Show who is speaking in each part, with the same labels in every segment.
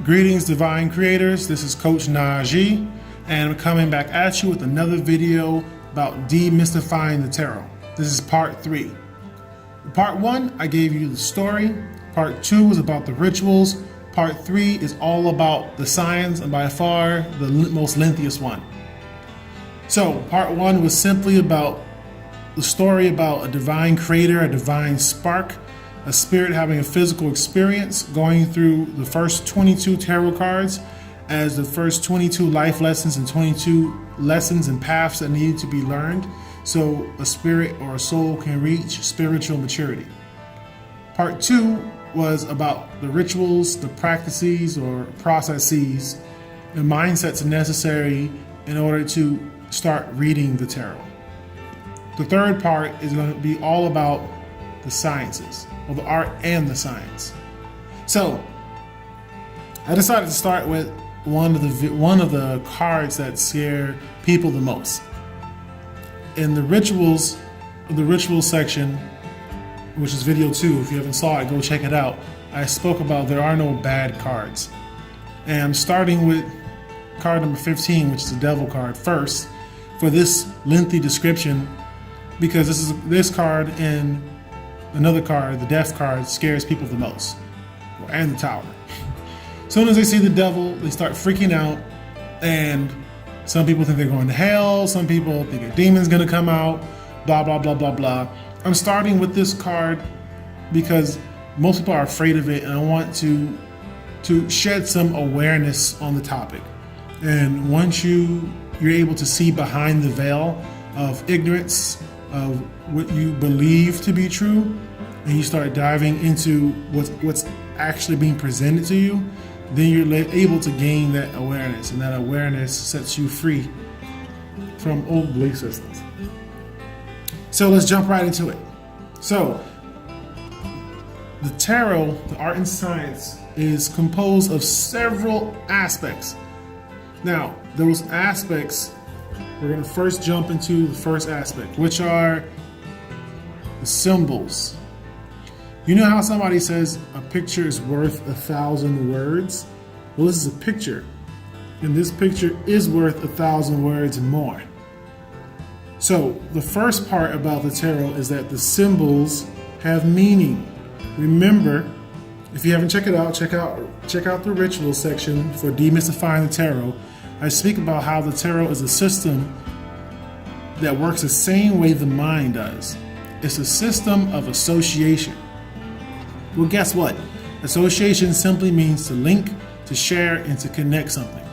Speaker 1: Greetings, Divine Creators. This is Coach Najee, and I'm coming back at you with another video about demystifying the tarot. This is part 3. In part 1, I gave you the story. Part 2 was about the rituals. Part 3 is all about the science, and by far the most lengthiest one. So part 1 was simply about the story about a divine creator, a divine spark, a spirit having a physical experience, going through the first 22 tarot cards as the first 22 life lessons and 22 lessons and paths that need to be learned so a spirit or a soul can reach spiritual maturity. Part 2 was about the rituals, the practices or processes, the mindsets necessary in order to start reading the tarot. The third part is going to be all about the sciences, or the art and the science. So I decided to start with one of the cards that scare people the most. In the rituals section, which is video 2, if you haven't saw it, go check it out. I spoke about there are no bad cards. And I'm starting with card number 15, which is the Devil card first, for this lengthy description, because this card and another card, the Death card, scares people the most, and the Tower. As soon as they see the Devil, they start freaking out, and some people think they're going to hell, some people think a demon's gonna come out, blah, blah, blah, blah, blah. I'm starting with this card because most people are afraid of it, and I want to shed some awareness on the topic. And once you're able to see behind the veil of ignorance, of what you believe to be true, and you start diving into what's actually being presented to you, then you're able to gain that awareness, and that awareness sets you free from old belief systems. So let's jump right into it. So the tarot, the art and science, is composed of several aspects. Now, those aspects, we're going to first jump into the first aspect, which are the symbols. You know how somebody says a picture is worth 1,000 words? Well, this is a picture, and this picture is worth 1,000 words and more. So the first part about the tarot is that the symbols have meaning. Remember, if you haven't checked it out, check out the ritual section for demystifying the tarot. I speak about how the tarot is a system that works the same way the mind does. It's a system of association. Well, guess what? Association simply means to link, to share, and to connect something.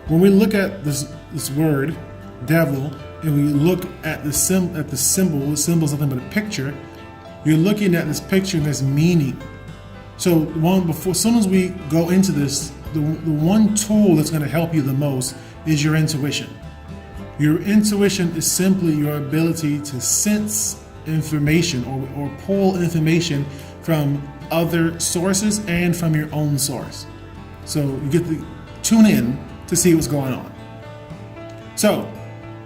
Speaker 1: When we look at this word, devil, and we look at the symbol, the symbol is nothing but a picture, you're looking at this picture and there's meaning. So as soon as we go into this, the one tool that's going to help you the most is your intuition. Your intuition is simply your ability to sense information or pull information from other sources and from your own source. So you get to tune in to see what's going on. So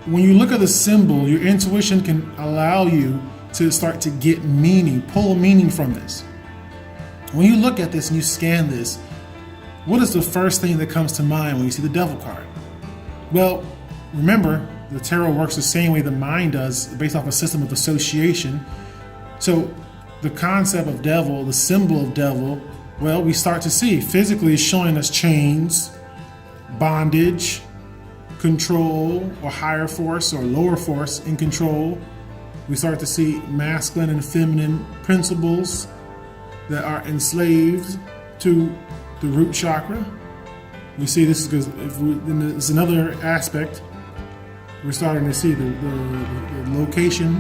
Speaker 1: when you look at the symbol, your intuition can allow you to start to get meaning, pull meaning from this. When you look at this and you scan this, what is the first thing that comes to mind when you see the Devil card? Well, remember, the tarot works the same way the mind does, based off a system of association. So the concept of devil, the symbol of devil, well, we start to see physically showing us chains, bondage, control, or higher force or lower force in control. We start to see masculine and feminine principles that are enslaved to the root chakra. We see this because it's another aspect. We're starting to see the location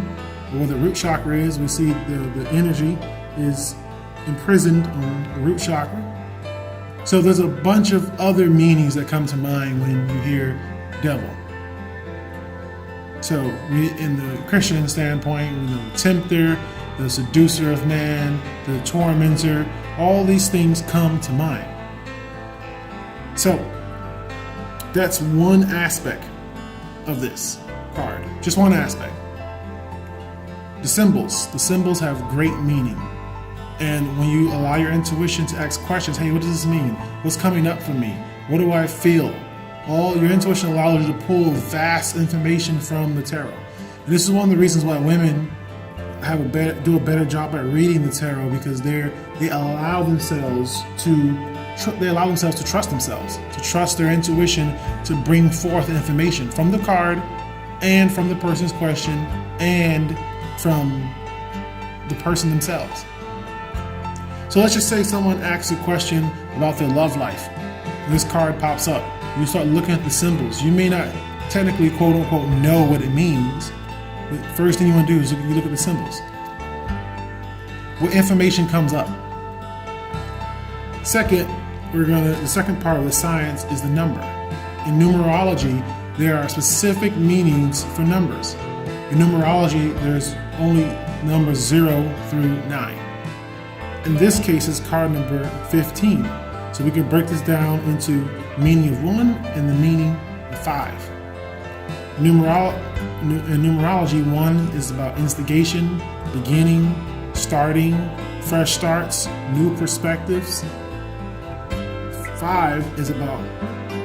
Speaker 1: where the root chakra is. We see the energy is imprisoned on the root chakra. So there's a bunch of other meanings that come to mind when you hear devil. So in the Christian standpoint, the tempter, the seducer of man, the tormentor, all these things come to mind. So that's one aspect of this card, just one aspect. The symbols have great meaning. And when you allow your intuition to ask questions, hey, what does this mean? What's coming up for me? What do I feel? All your intuition allows you to pull vast information from the tarot. And this is one of the reasons why women do a better job at reading the tarot, because they allow themselves to trust themselves, to trust their intuition to bring forth information from the card and from the person's question and from the person themselves. So let's just say someone asks a question about their love life. This card pops up. You start looking at the symbols. You may not technically, quote unquote, know what it means. But first thing you want to do is you look at the symbols. What information comes up? Second, the second part of the science is the number. In numerology, there are specific meanings for numbers. In numerology, there's only numbers 0 through 9. In this case, it's card number 15. So we can break this down into meaning of 1 and the meaning of 5. In numerology, 1 is about instigation, beginning, starting, fresh starts, new perspectives. 5 is about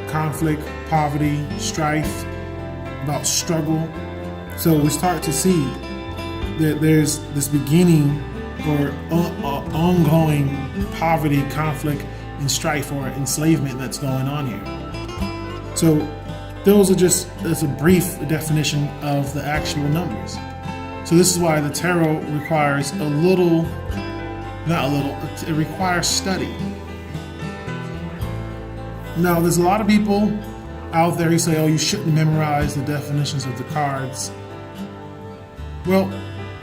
Speaker 1: conflict, poverty, strife, about struggle. So we start to see that there's this beginning or ongoing poverty, conflict, and strife or enslavement that's going on here. So those are that's a brief definition of the actual numbers. So this is why the tarot requires it requires study. Now, there's a lot of people out there who say, oh, you shouldn't memorize the definitions of the cards. Well,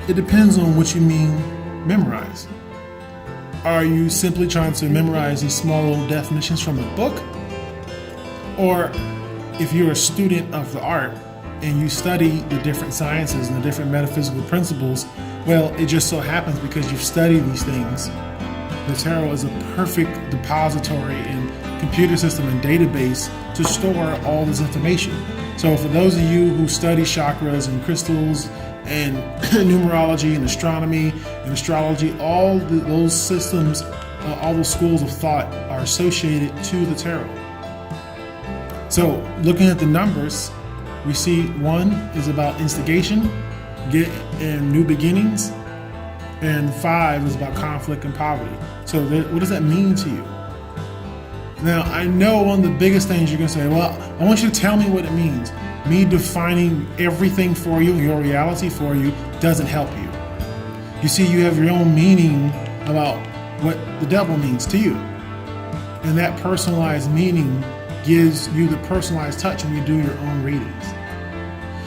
Speaker 1: it depends on what you mean memorize. Are you simply trying to memorize these small little definitions from a book? Or if you're a student of the art and you study the different sciences and the different metaphysical principles, well, it just so happens because you've studied these things, the tarot is a perfect depository and computer system and database to store all this information. So for those of you who study chakras and crystals and numerology and astronomy and astrology, all those systems, all those schools of thought are associated to the tarot. So looking at the numbers, we see 1 is about instigation and new beginnings, and 5 is about conflict and poverty. So what does that mean to you? Now, I know one of the biggest things you're going to say, well, I want you to tell me what it means. Me defining everything for you, your reality for you, doesn't help you. You see, you have your own meaning about what the devil means to you. And that personalized meaning gives you the personalized touch when you do your own readings.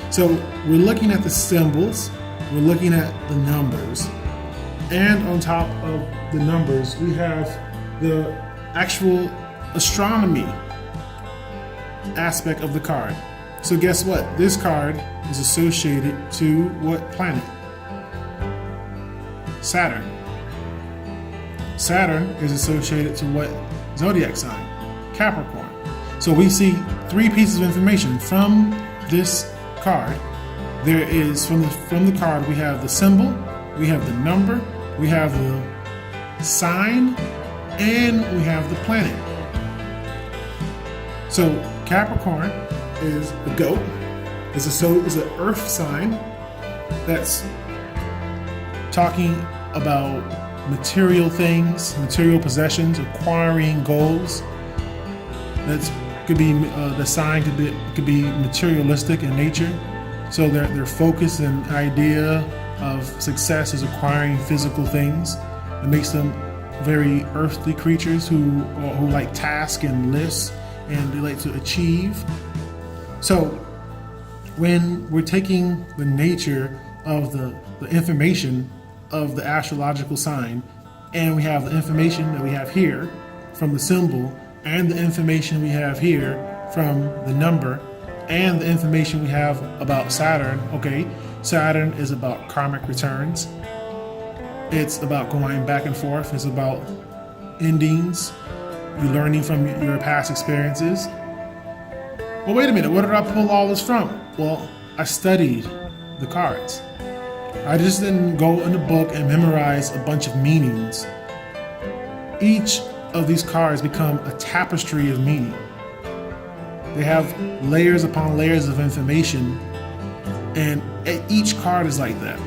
Speaker 1: So we're looking at the symbols, we're looking at the numbers, and on top of the numbers, we have the actual astronomy aspect of the card. So guess what? This card is associated to what planet? Saturn. Saturn is associated to what zodiac sign? Capricorn. So we see 3 pieces of information from this card. There is from the card we have the symbol, we have the number, we have the sign, and we have the planet. So Capricorn is a goat. It's an earth sign that's talking about material things, material possessions, acquiring goals. That's could be the sign could be materialistic in nature. So their focus and idea of success is acquiring physical things. It makes them very earthly creatures who like task and lists, and they like to achieve. So when we're taking the nature of the information of the astrological sign, and we have the information that we have here from the symbol, and the information we have here from the number, and the information we have about Saturn. Okay, Saturn is about karmic returns. It's about going back and forth. It's about endings. You're learning from your past experiences. Well, wait a minute, where did I pull all this from? Well, I studied the cards. I just didn't go in the book and memorize a bunch of meanings. Each of these cards become a tapestry of meaning. They have layers upon layers of information, and each card is like that.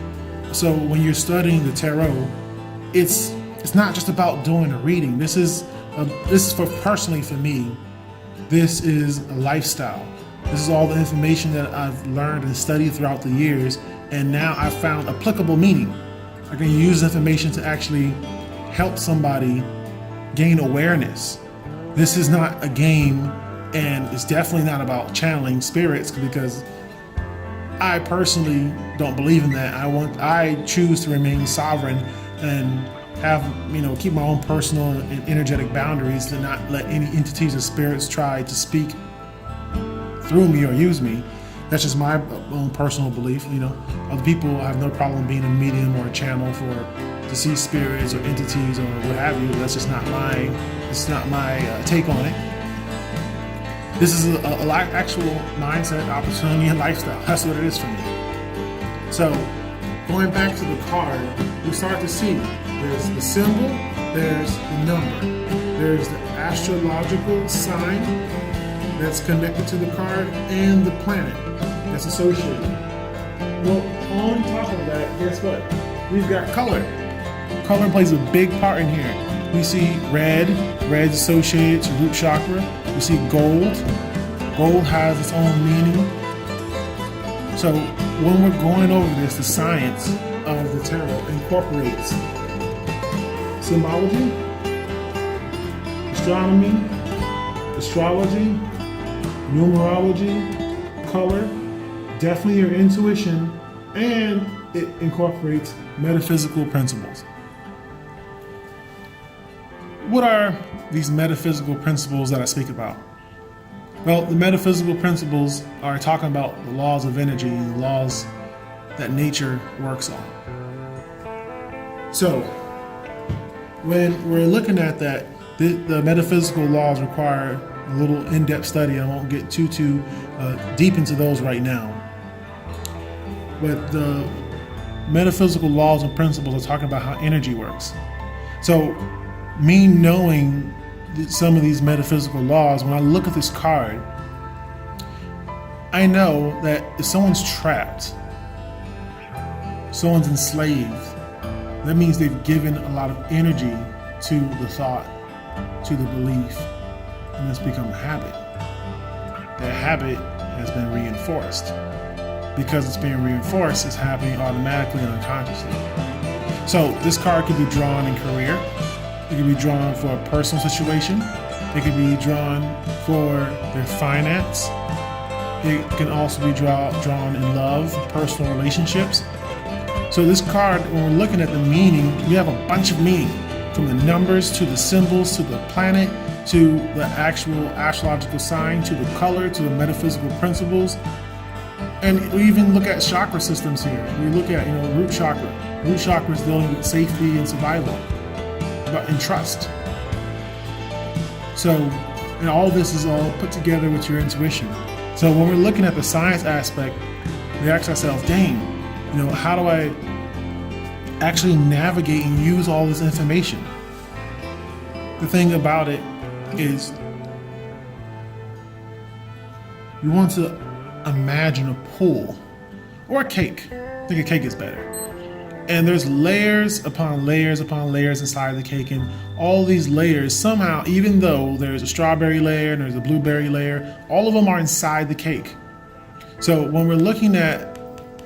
Speaker 1: So when you're studying the tarot, it's not just about doing a reading. This is for personally for me. This is a lifestyle. This is all the information that I've learned and studied throughout the years, and now I've found applicable meaning. I can use information to actually help somebody gain awareness. This is not a game, and it's definitely not about channeling spirits, because I personally don't believe in that. I choose to remain sovereign and have, keep my own personal and energetic boundaries, to not let any entities or spirits try to speak through me or use me. That's just my own personal belief. Other people have no problem being a medium or a channel to see spirits or entities or what have you. That's just not my take on it. This is a actual mindset, opportunity, and lifestyle. That's what it is for me. So going back to the card, we start to see there's the symbol, there's the number, there's the astrological sign that's connected to the card, and the planet that's associated. Well, on top of that, guess what? We've got color. Color plays a big part in here. We see red associated to root chakra. We see gold. Gold has its own meaning. So when we're going over this, the science of the tarot incorporates symbology, astronomy, astrology, numerology, color, definitely your intuition, and it incorporates metaphysical principles. What are these metaphysical principles that I speak about? Well, the metaphysical principles are talking about the laws of energy, the laws that nature works on. So, when we're looking at that, the metaphysical laws require a little in-depth study. I won't get too deep into those right now. But the metaphysical laws and principles are talking about how energy works. So, me knowing some of these metaphysical laws, when I look at this card, I know that if someone's trapped, someone's enslaved, that means they've given a lot of energy to the thought, to the belief, and it's become a habit. That habit has been reinforced. Because it's being reinforced, it's happening automatically and unconsciously. So this card could be drawn in career. It could be drawn for a personal situation. It could be drawn for their finance. It can also be drawn in love, personal relationships. So this card, when we're looking at the meaning, we have a bunch of meaning, from the numbers to the symbols to the planet to the actual astrological sign to the color to the metaphysical principles. And we even look at chakra systems here. We look at, root chakra. Root chakra is dealing with safety and survival, and trust. So, and all this is all put together with your intuition. So when we're looking at the science aspect, we ask ourselves, dang, how do I actually navigate and use all this information? The thing about it is, you want to imagine a pool or a cake. I think a cake is better. And there's layers upon layers upon layers inside the cake, and all these layers somehow, even though there's a strawberry layer and there's a blueberry layer, all of them are inside the cake. So when we're looking at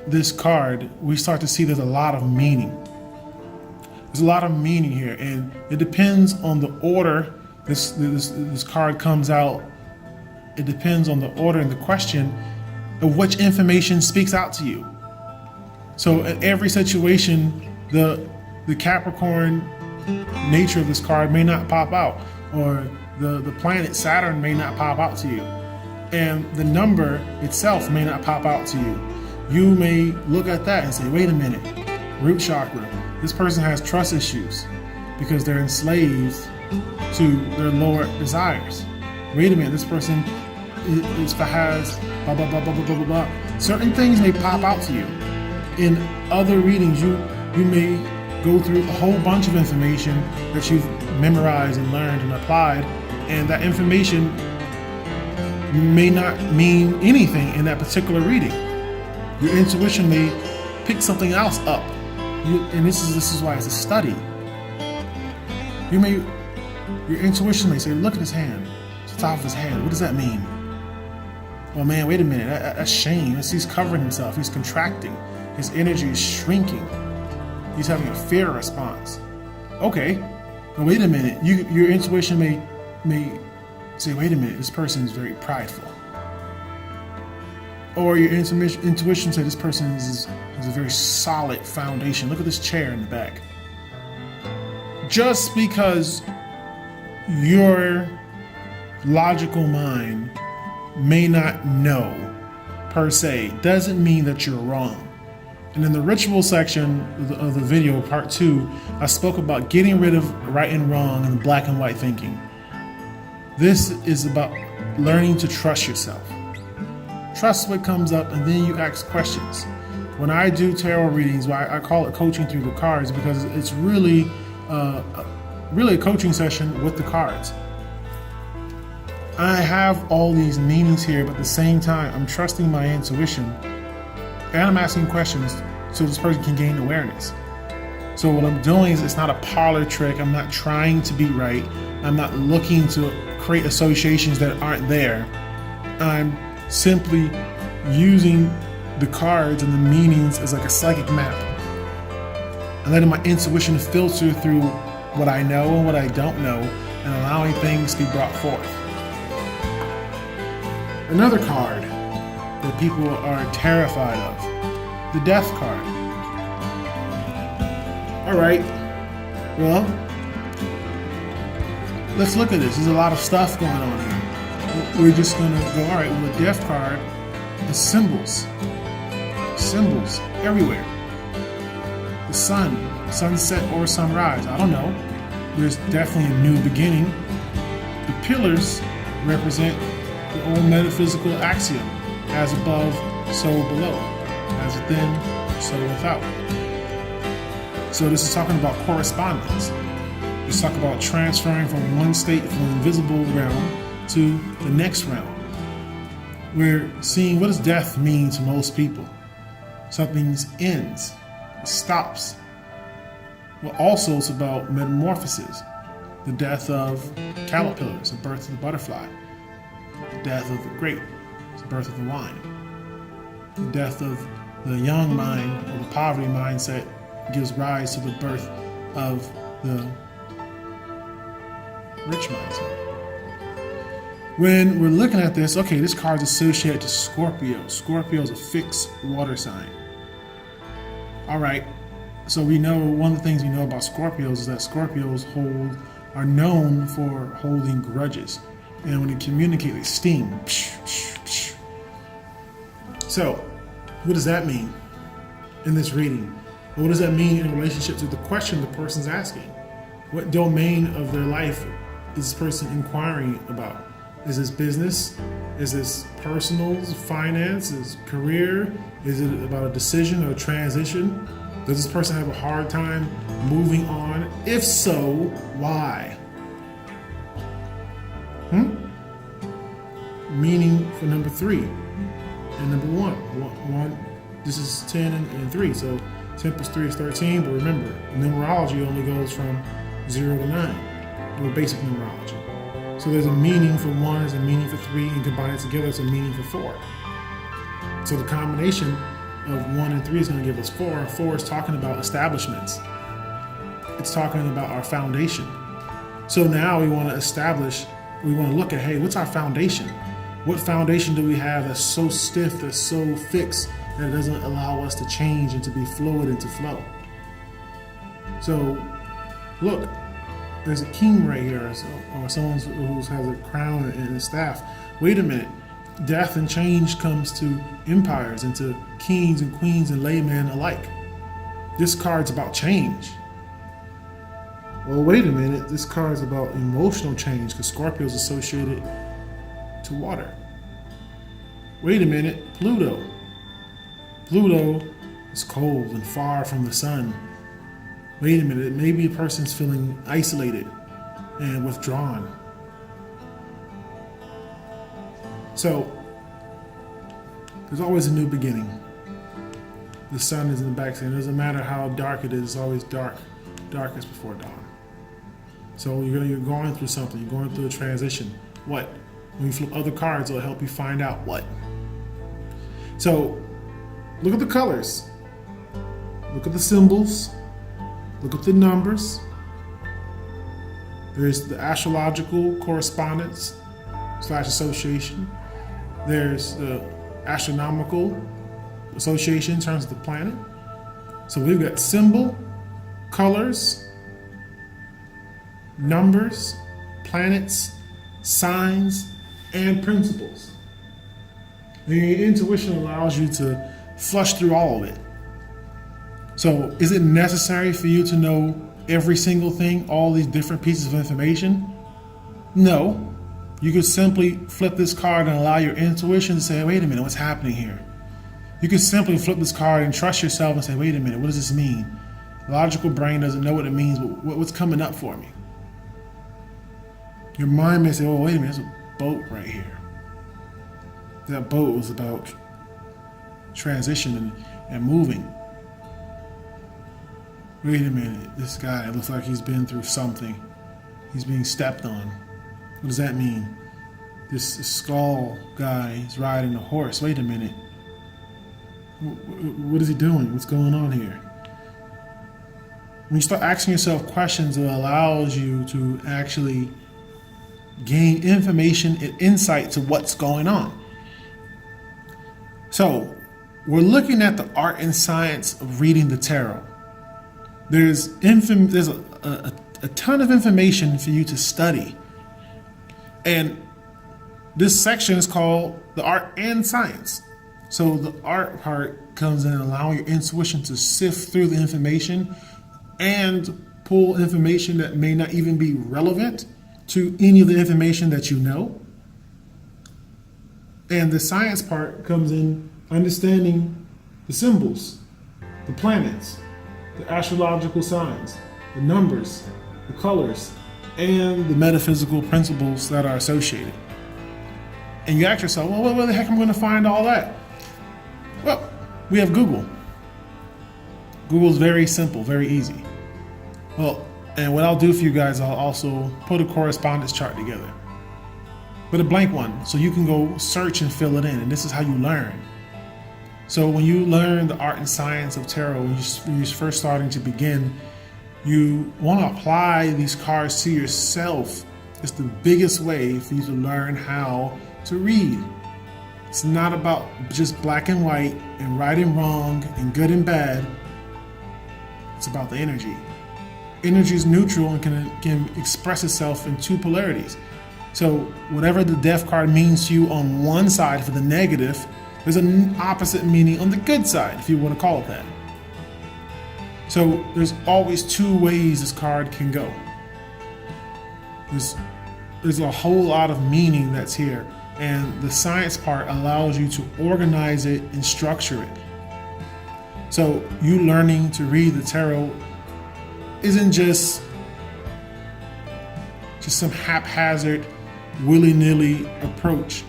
Speaker 1: this card, we start to see there's a lot of meaning. There's a lot of meaning here, and it depends on the order this card comes out. It depends on the order and the question of which information speaks out to you. So in every situation, the Capricorn nature of this card may not pop out, or the planet Saturn may not pop out to you, and the number itself may not pop out to you. You may look at that and say, wait a minute, root chakra, this person has trust issues because they're enslaved to their lower desires. Wait a minute, this person has blah, blah, blah, blah, blah, blah, blah, blah. Certain things may pop out to you. in other readings, you may go through a whole bunch of information that you've memorized and learned and applied, and that information may not mean anything in that particular reading. Your intuition may pick something else up, and this is why it's a study. Your intuition may say, "Look at his hand. It's the top of his hand. What does that mean? Oh man, wait a minute. That's shame. He's covering himself. He's contracting. His energy is shrinking. He's having a fear response." Okay, but wait a minute. Your intuition may say, "Wait a minute. This person is very prideful." Or your intuition say, "This person has a very solid foundation. Look at this chair in the back." Just because your logical mind may not know per se doesn't mean that you're wrong. And in the ritual section of the video, part 2, I spoke about getting rid of right and wrong and black and white thinking. This is about learning to trust yourself. Trust what comes up, and then you ask questions. When I do tarot readings, I call it coaching through the cards, because it's really a coaching session with the cards. I have all these meanings here, but at the same time, I'm trusting my intuition, and I'm asking questions so this person can gain awareness. So what I'm doing is, it's not a parlor trick. I'm not trying to be right. I'm not looking to create associations that aren't there. I'm simply using the cards and the meanings as like a psychic map, and letting my intuition filter through what I know and what I don't know, and allowing things to be brought forth. Another card that people are terrified of, the Death card. All right, well, let's look at this. There's a lot of stuff going on here. We're just gonna go, all right, well, the Death card is symbols. Symbols everywhere. The sun, sunset or sunrise, I don't know. There's definitely a new beginning. The pillars represent the old metaphysical axiom, as above, so below, as within, so without. So this is talking about correspondence. It's talking about transferring from one state, from the invisible realm to the next realm. We're seeing, what does death mean to most people? Something ends, it stops. Well, also it's about metamorphosis. The death of caterpillars, the birth of the butterfly. The death of the grape, the birth of the wine. The death of the young mind, or the poverty mindset, gives rise to the birth of the rich mindset. When we're looking at this, okay, this card's associated to Scorpio. Scorpio is a fixed water sign. All right, so we know, one of the things we know about Scorpios is that Scorpios are known for holding grudges. And when they communicate, they sting. So, what does that mean in this reading? What does that mean in relationship to the question the person's asking? What domain of their life is this person inquiring about? Is this business? Is this personal, finance, is career? Is it about a decision or a transition? Does this person have a hard time moving on? If so, why? Meaning for number 3 and number 1. This is 10 and 3. So 10 plus 3 is 13. But remember, numerology only goes from 0 to 9. Or basic numerology. So there's a meaning for 1, there's a meaning for 3, and combine it together, it's a meaning for 4. So the combination of 1 and 3 is going to give us 4. 4 is talking about establishments. It's talking about our foundation. So now we want to establish, we want to look at, hey, what's our foundation? What foundation do we have that's so stiff, that's so fixed, that it doesn't allow us to change and to be fluid and to flow? So, look, there's a king right here, or someone who has a crown and a staff. Wait a minute. Death and change comes to empires and to kings and queens and laymen alike. This card's about change. Well, wait a minute. This card's about emotional change, because Scorpio is associated to water. Wait a minute. Pluto It's cold and far from the sun. Wait a minute, maybe a person's feeling isolated and withdrawn. So, there's always a new beginning. The sun is in the back, saying it doesn't matter how dark it is, it's always darkest before dawn. So you're going through something, you're going through a transition. What? When you flip other cards, it'll help you find out what. So, look at the colors. Look at the symbols. Look at the numbers. There's the astrological correspondence / association. There's the astronomical association in terms of the planet. So we've got symbol, colors, numbers, planets, signs, and principles. And your intuition allows you to flush through all of it. So is it necessary for you to know every single thing, all these different pieces of information? No. You could simply flip this card and allow your intuition to say, wait a minute, what's happening here? You could simply flip this card and trust yourself and say, wait a minute, what does this mean? The logical brain doesn't know what it means, but what's coming up for me? Your mind may say, oh, wait a minute, there's a boat right here. That boat was about transition and moving. Wait a minute, this guy looks like he's been through something. He's being stepped on. What does that mean? This skull guy is riding a horse. Wait a minute. What is he doing? What's going on here? When you start asking yourself questions, it allows you to actually gain information and insight to what's going on. So, we're looking at the art and science of reading the tarot. There's a ton of information for you to study. And this section is called the art and science. So the art part comes in allowing your intuition to sift through the information and pull information that may not even be relevant to any of the information that you know. And the science part comes in understanding the symbols, the planets, the astrological signs, the numbers, the colors, and the metaphysical principles that are associated. And you ask yourself, well, where the heck am I going to find all that? Well, we have Google. Google's very simple, very easy. Well, and what I'll do for you guys, I'll also put a correspondence chart together. But a blank one, so you can go search and fill it in, and this is how you learn. So when you learn the art and science of tarot, when you're first starting to begin, you want to apply these cards to yourself. It's the biggest way for you to learn how to read. It's not about just black and white and right and wrong and good and bad. It's about the energy. Energy is neutral and can express itself in two polarities. So whatever the death card means to you on one side for the negative, there's an opposite meaning on the good side, if you want to call it that. So there's always two ways this card can go. There's a whole lot of meaning that's here, and the science part allows you to organize it and structure it. So you learning to read the tarot isn't just some haphazard, willy-nilly approach.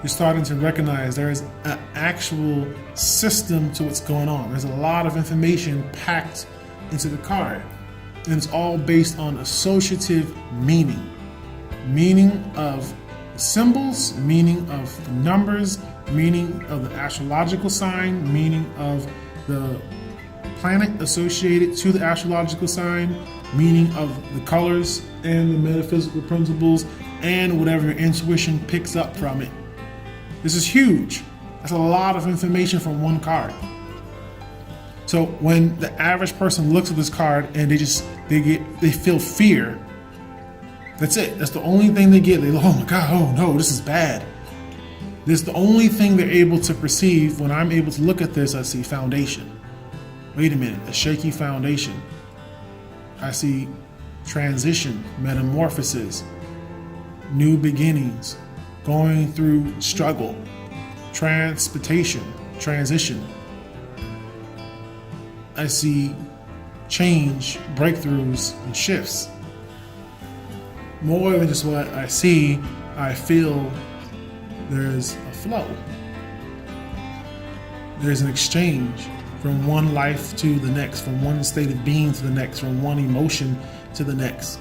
Speaker 1: You're starting to recognize there is an actual system to what's going on. There's a lot of information packed into the card, and it's all based on associative meaning. Meaning of symbols, meaning of numbers, meaning of the astrological sign, meaning of the planet associated to the astrological sign, meaning of the colors and the metaphysical principles, and whatever your intuition picks up from it. This is huge. That's a lot of information from one card. So when the average person looks at this card and they feel fear, that's it. That's the only thing they get. They go, oh my God, oh no, this is bad. This is the only thing they're able to perceive. When I'm able to look at this, I see foundation. Wait a minute, a shaky foundation. I see transition, metamorphosis, new beginnings, going through struggle, transportation, transition. I see change, breakthroughs, and shifts. More than just what I see, I feel there's a flow. There's an exchange from one life to the next, from one state of being to the next, from one emotion to the next.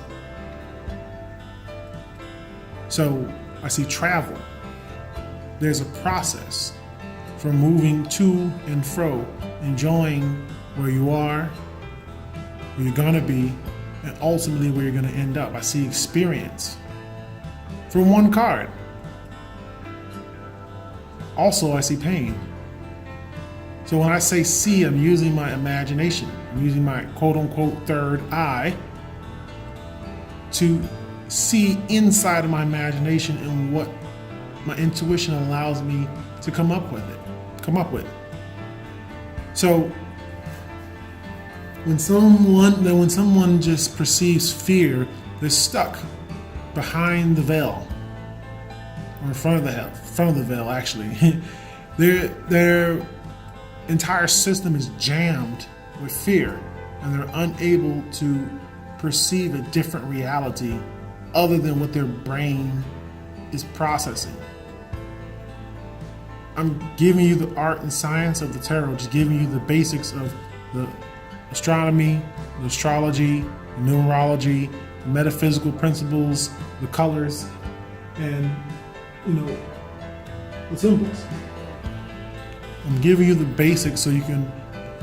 Speaker 1: So I see travel. There's a process from moving to and fro, enjoying where you are, where you're gonna be, and ultimately where you're gonna end up. I see experience from one card. Also, I see pain. So when I say see, I'm using my imagination. I'm using my quote unquote third eye to see inside of my imagination and what my intuition allows me to come up with. So when someone just perceives fear, they're stuck behind the veil, or in front of the veil actually. Their entire system is jammed with fear, and they're unable to perceive a different reality other than what their brain is processing. I'm giving you the art and science of the tarot, just giving you the basics of the astronomy, the astrology, the numerology, the metaphysical principles, the colors, and the symbols. I'm giving you the basics so you can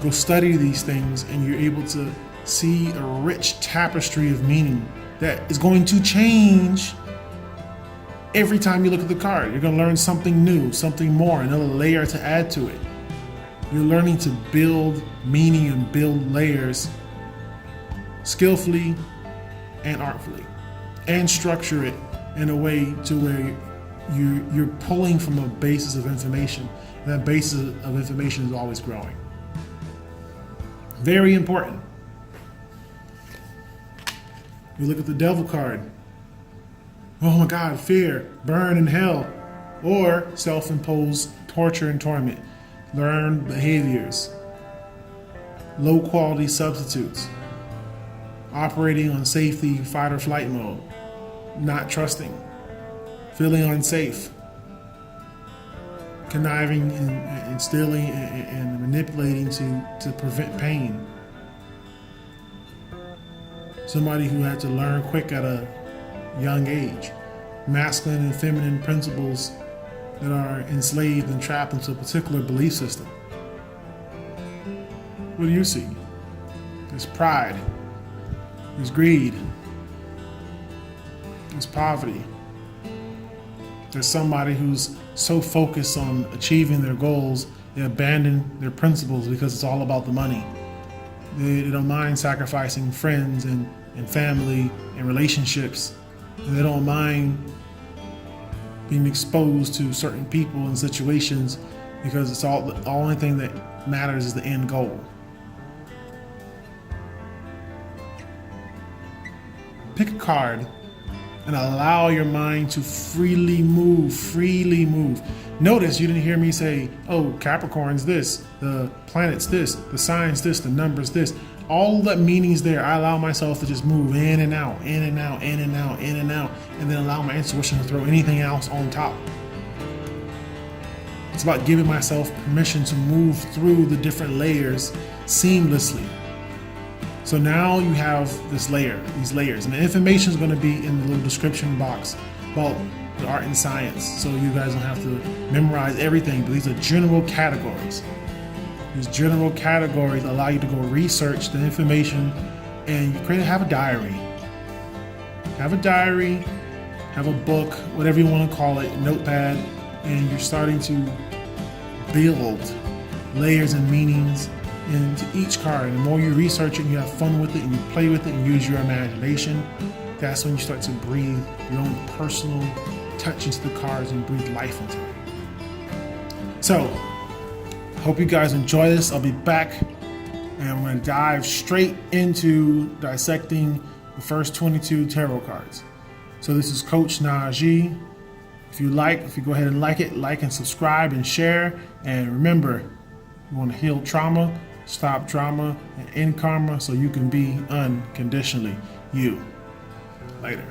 Speaker 1: go study these things and you're able to see a rich tapestry of meaning that is going to change every time you look at the card. You're going to learn something new, something more, another layer to add to it. You're learning to build meaning and build layers skillfully and artfully, and structure it in a way to where you're pulling from a basis of information, and that basis of information is always growing. Very important. You look at the Devil card. Oh my God, fear, burn in hell, or self-imposed torture and torment, learned behaviors, low quality substitutes, operating on safety, fight or flight mode, not trusting, feeling unsafe, conniving and stealing and manipulating to prevent pain. Somebody who had to learn quick at a young age, masculine and feminine principles that are enslaved and trapped into a particular belief system. What do you see? There's pride, there's greed, there's poverty. There's somebody who's so focused on achieving their goals, they abandon their principles because it's all about the money. They don't mind sacrificing friends and family and relationships. And they don't mind being exposed to certain people and situations because it's the only thing that matters is the end goal. Pick a card and allow your mind to freely move. Notice you didn't hear me say, oh, Capricorn's this, the planet's this, the sign's this, the number's this. All that meaning's there. I allow myself to just move in and out, in and out, in and out, in and out, and then allow my intuition to throw anything else on top. It's about giving myself permission to move through the different layers seamlessly. So now you have these layers, and the information is going to be in the little description box about the art and science, so you guys don't have to memorize everything, but these are general categories. These general categories allow you to go research the information, and you have a diary. Have a diary, have a book, whatever you want to call it, notepad, and you're starting to build layers and meanings into each card. And the more you research it and you have fun with it and you play with it and use your imagination, that's when you start to breathe your own personal touch into the cards and breathe life into it. So, hope you guys enjoy this. I'll be back and I'm going to dive straight into dissecting the first 22 tarot cards. So this is Coach Najee. If you go ahead and like and subscribe and share. And remember, you want to heal trauma, stop drama, and end karma so you can be unconditionally you. Later.